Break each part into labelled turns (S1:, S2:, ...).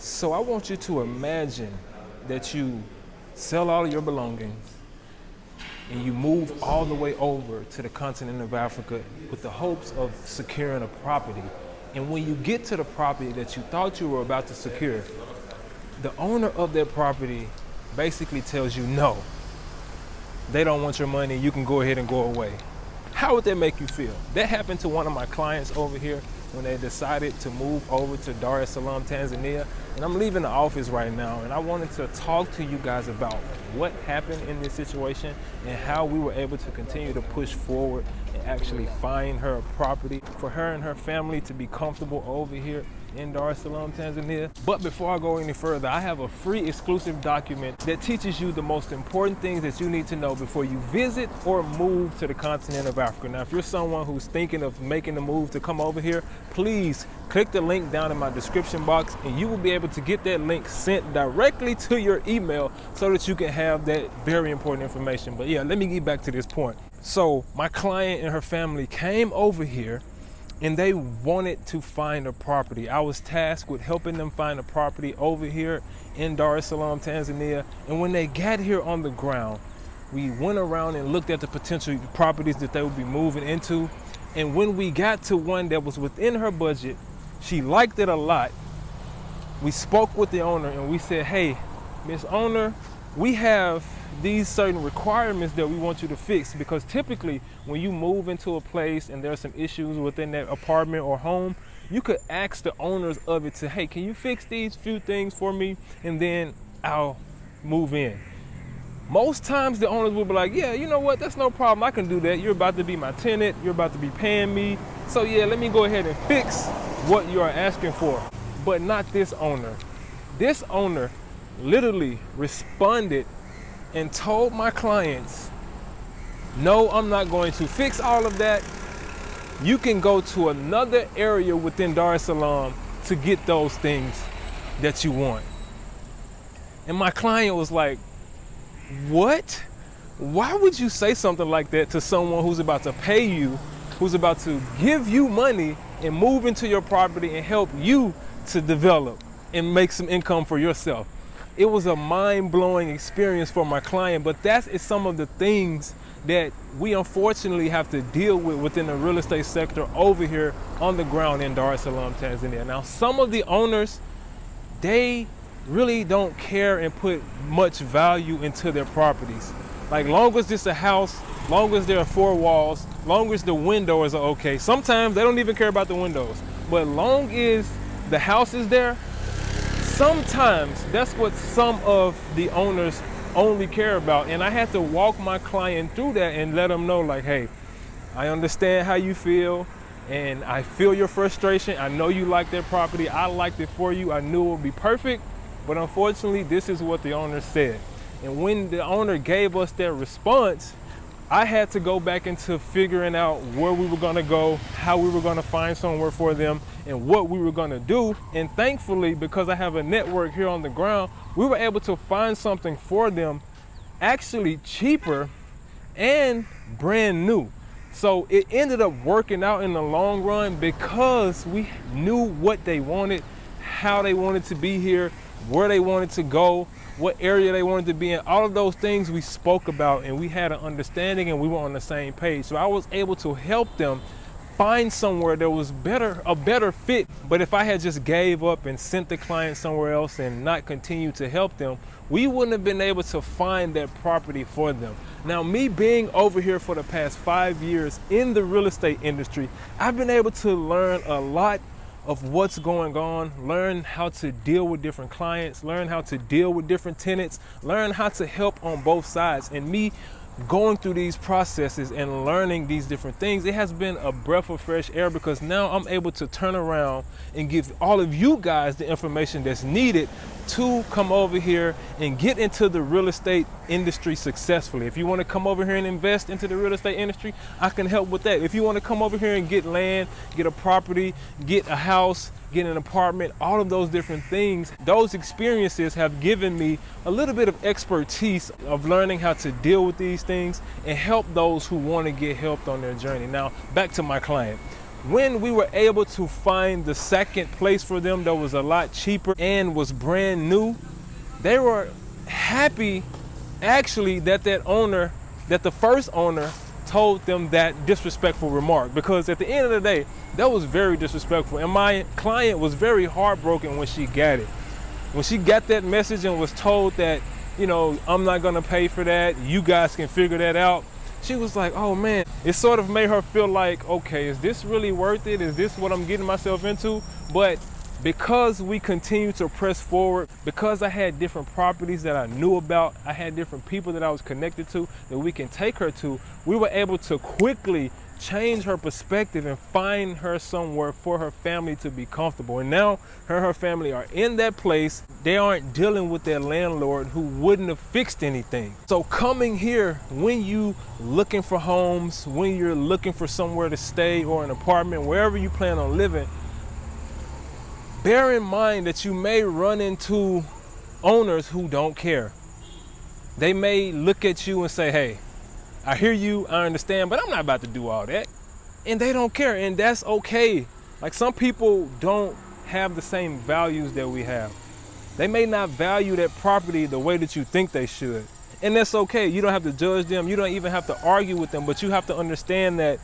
S1: So I want you to imagine that you sell all of your belongings and you move all the way over to the continent of Africa with the hopes of securing a property. And when you get to the property that you thought you were about to secure, the owner of that property basically tells you no. They don't want your money, you can go ahead and go away. How would that make you feel? That happened to one of my clients over here when they decided to move over to Dar es Salaam, Tanzania. And I'm leaving the office right now, and I wanted to talk to you guys about what happened in this situation and how we were able to continue to push forward and actually find her a property for her and her family to be comfortable over here in Dar es Salaam, Tanzania. But before I go any further, I have a free exclusive document that teaches you the most important things that you need to know before you visit or move to the continent of Africa. Now, if you're someone who's thinking of making the move to come over here, please click the link down in my description box and you will be able to get that link sent directly to your email so that you can have that very important information. But yeah, let me get back to this point. So my client and her family came over here and they wanted to find a property. I was tasked with helping them find a property over here in Dar es Salaam, Tanzania. And when they got here on the ground, we went around and looked at the potential properties that they would be moving into. And when we got to one that was within her budget, she liked it a lot. We spoke with the owner and we said, hey, Miss Owner, we have these certain requirements that we want you to fix, because typically when you move into a place and there's some issues within that apartment or home, you could ask the owners of it to, hey, can you fix these few things for me and then I'll move in. Most times the owners will be like, yeah, you know what, that's no problem, I can do that. You're about to be my tenant, you're about to be paying me, so yeah, let me go ahead and fix what you are asking for. But not this owner. This owner literally responded and told my clients, no, I'm not going to fix all of that. You can go to another area within Dar es Salaam to get those things that you want. And my client was like, what? Why would you say something like that to someone who's about to pay you, who's about to give you money and move into your property and help you to develop and make some income for yourself? It was a mind-blowing experience for my client, but that is some of the things that we unfortunately have to deal with within the real estate sector over here on the ground in Dar es Salaam, Tanzania. Now, some of the owners, they really don't care and put much value into their properties. Like, long as it's a house, long as there are four walls, long as the windows are okay. Sometimes they don't even care about the windows, but long as the house is there, sometimes that's what some of the owners only care about. And I had to walk my client through that and let them know, like, hey, I understand how you feel and I feel your frustration. I know you like that property. I liked it for you. I knew it would be perfect, but unfortunately, this is what the owner said. And when the owner gave us their response, I had to go back into figuring out where we were gonna go, how we were gonna find somewhere for them, and what we were gonna do. And thankfully, because I have a network here on the ground, we were able to find something for them actually cheaper and brand new. So it ended up working out in the long run because we knew what they wanted, how they wanted to be here, where they wanted to go, what area they wanted to be in. All of those things we spoke about and we had an understanding and we were on the same page. So I was able to help them find somewhere that was a better fit. But if I had just gave up and sent the client somewhere else and not continued to help them, we wouldn't have been able to find that property for them. Now, me being over here for the past 5 years in the real estate industry, I've been able to learn a lot of what's going on, learn how to deal with different clients, learn how to deal with different tenants, learn how to help on both sides. And me going through these processes and learning these different things, it has been a breath of fresh air, because now I'm able to turn around and give all of you guys the information that's needed to come over here and get into the real estate industry successfully. If you want to come over here and invest into the real estate industry, I can help with that. If you want to come over here and get land, get a property, get a house, get an apartment, all of those different things, those experiences have given me a little bit of expertise of learning how to deal with these things and help those who want to get helped on their journey. Now, back to my client. when we were able to find the second place for them that was a lot cheaper and was brand new, they were happy actually that the first owner told them that disrespectful remark, because at the end of the day, that was very disrespectful. And my client was very heartbroken when she got it. When she got that message and was told that, you know, I'm not gonna pay for that, you guys can figure that out. She was like, oh man, it sort of made her feel like, okay, is this really worth it? Is this what I'm getting myself into? But because we continue to press forward, because I had different properties that I knew about, I had different people that I was connected to that we can take her to, we were able to quickly change her perspective and find her somewhere for her family to be comfortable. And now her and her family are in that place. They aren't dealing with their landlord who wouldn't have fixed anything. So coming here, when you looking for homes, when you're looking for somewhere to stay or an apartment, wherever you plan on living, bear in mind that you may run into owners who don't care. They may look at you and say, hey, I hear you, I understand, but I'm not about to do all that. And they don't care, and that's okay. Like, some people don't have the same values that we have. They may not value that property the way that you think they should. And that's okay. You don't have to judge them. You don't even have to argue with them, but you have to understand that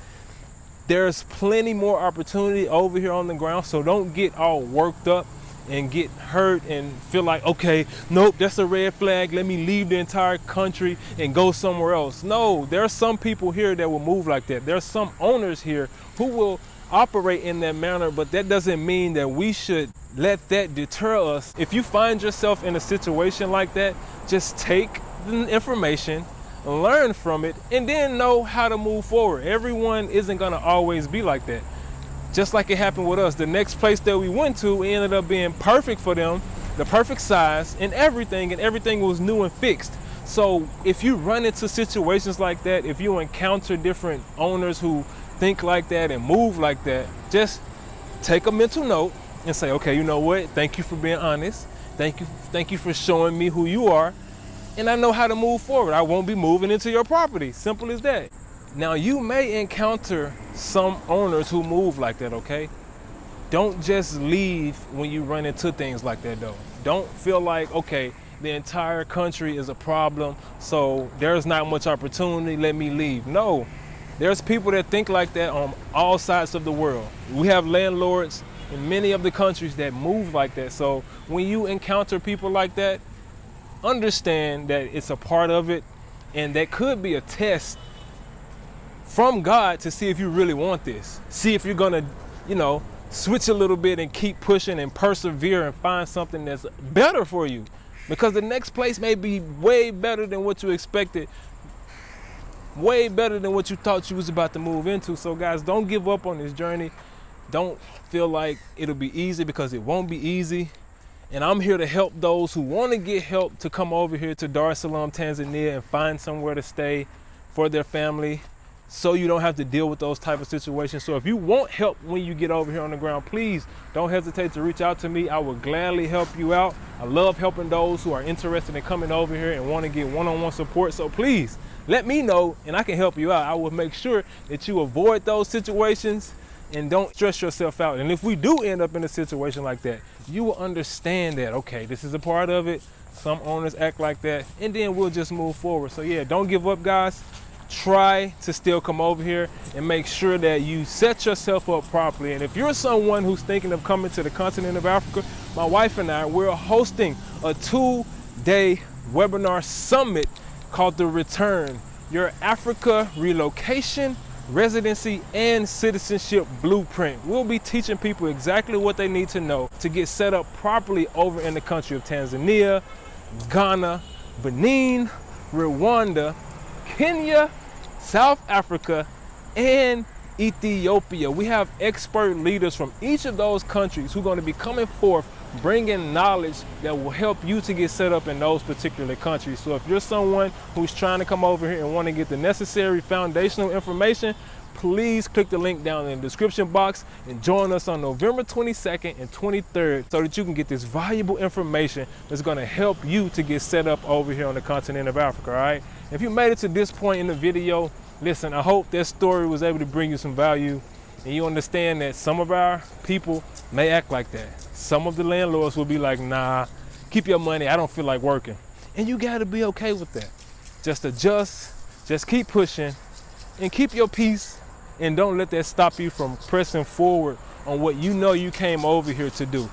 S1: there's plenty more opportunity over here on the ground. So don't get all worked up and get hurt and feel like, okay, nope, that's a red flag. Let me leave the entire country and go somewhere else. No, there are some people here that will move like that. There are some owners here who will operate in that manner, but that doesn't mean that we should let that deter us. If you find yourself in a situation like that, just take the information, learn from it, and then know how to move forward. Everyone isn't gonna always be like that. Just like it happened with us. The next place that we went to, it ended up being perfect for them, the perfect size and everything was new and fixed. So if you run into situations like that, if you encounter different owners who think like that and move like that, just take a mental note and say, okay, you know what? Thank you for being honest. Thank you for showing me who you are. And I know how to move forward. I won't be moving into your property. Simple as that. Now, you may encounter some owners who move like that, okay? Don't just leave when you run into things like that, though. Don't feel like, okay, the entire country is a problem, so there's not much opportunity, let me leave. No, there's people that think like that on all sides of the world. We have landlords in many of the countries that move like that. So when you encounter people like that, understand that it's a part of it, and that could be a test from God to see if you really want this. See if you're gonna, switch a little bit and keep pushing and persevere and find something that's better for you. Because the next place may be way better than what you expected, way better than what you thought you was about to move into. So guys, don't give up on this journey. Don't feel like it'll be easy, because it won't be easy. And I'm here to help those who want to get help to come over here to Dar es Salaam, Tanzania, and find somewhere to stay for their family, so you don't have to deal with those type of situations. So if you want help when you get over here on the ground, please don't hesitate to reach out to me. I will gladly help you out. I love helping those who are interested in coming over here and want to get one-on-one support. So please let me know and I can help you out. I will make sure that you avoid those situations and don't stress yourself out. And if we do end up in a situation like that, you will understand that, okay, this is a part of it. Some owners act like that, and then we'll just move forward. So yeah, don't give up, guys. Try to still come over here and make sure that you set yourself up properly. And if you're someone who's thinking of coming to the continent of Africa, my wife and I, we're hosting a 2-day webinar summit called The Return, Your Africa Relocation, Residency, and Citizenship Blueprint. We'll be teaching people exactly what they need to know to get set up properly over in the country of Tanzania, Ghana, Benin, Rwanda, Kenya, South Africa, and Ethiopia. We have expert leaders from each of those countries who are going to be coming forth, bringing knowledge that will help you to get set up in those particular countries. So if you're someone who's trying to come over here and want to get the necessary foundational information, please click the link down in the description box and join us on November 22nd and 23rd so that you can get this valuable information that's going to help you to get set up over here on the continent of Africa, all right? If you made it to this point in the video, listen, I hope that story was able to bring you some value. And you understand that some of our people may act like that. Some of the landlords will be like, nah, keep your money, I don't feel like working. And you gotta be okay with that. Just adjust, just keep pushing, and keep your peace, and don't let that stop you from pressing forward on what you know you came over here to do.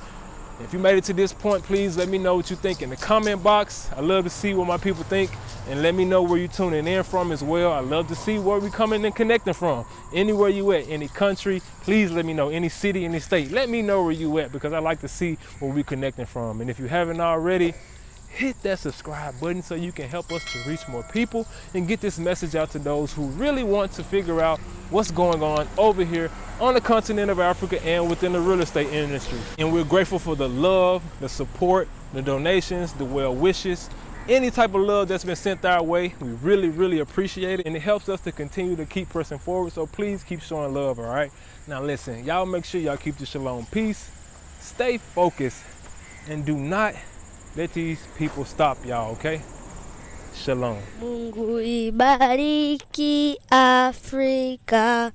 S1: If you made it to this point, please let me know what you think in the comment box. I love to see what my people think, and let me know where you're tuning in from as well. I love to see where we coming and connecting from. Anywhere you at, any country, please let me know. Any city, any state, let me know where you at, because I like to see where we connecting from. And if you haven't already, hit that subscribe button so you can help us to reach more people and get this message out to those who really want to figure out what's going on over here on the continent of Africa and within the real estate industry. And we're grateful for the love, the support, the donations, the well wishes, any type of love that's been sent our way. We really, really appreciate it, and it helps us to continue to keep pressing forward. So please keep showing love, all right? Now listen, y'all make sure y'all keep the shalom peace, stay focused, and do not let these people stop y'all, okay? Shalom.
S2: Mungu ibariki Afrika,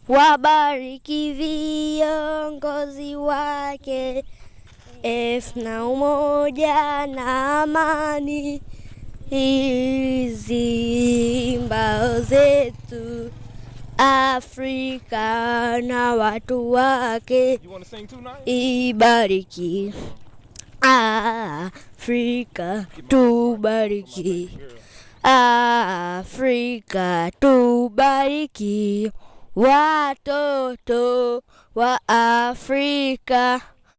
S2: wabariki viongozi wake, na umoja na amani, hizi mbao zetu Afrika na watu wake.
S1: You want to sing too, Naya?
S2: Ibariki Afrika, tubariki Afrika, tubariki watoto wa Afrika.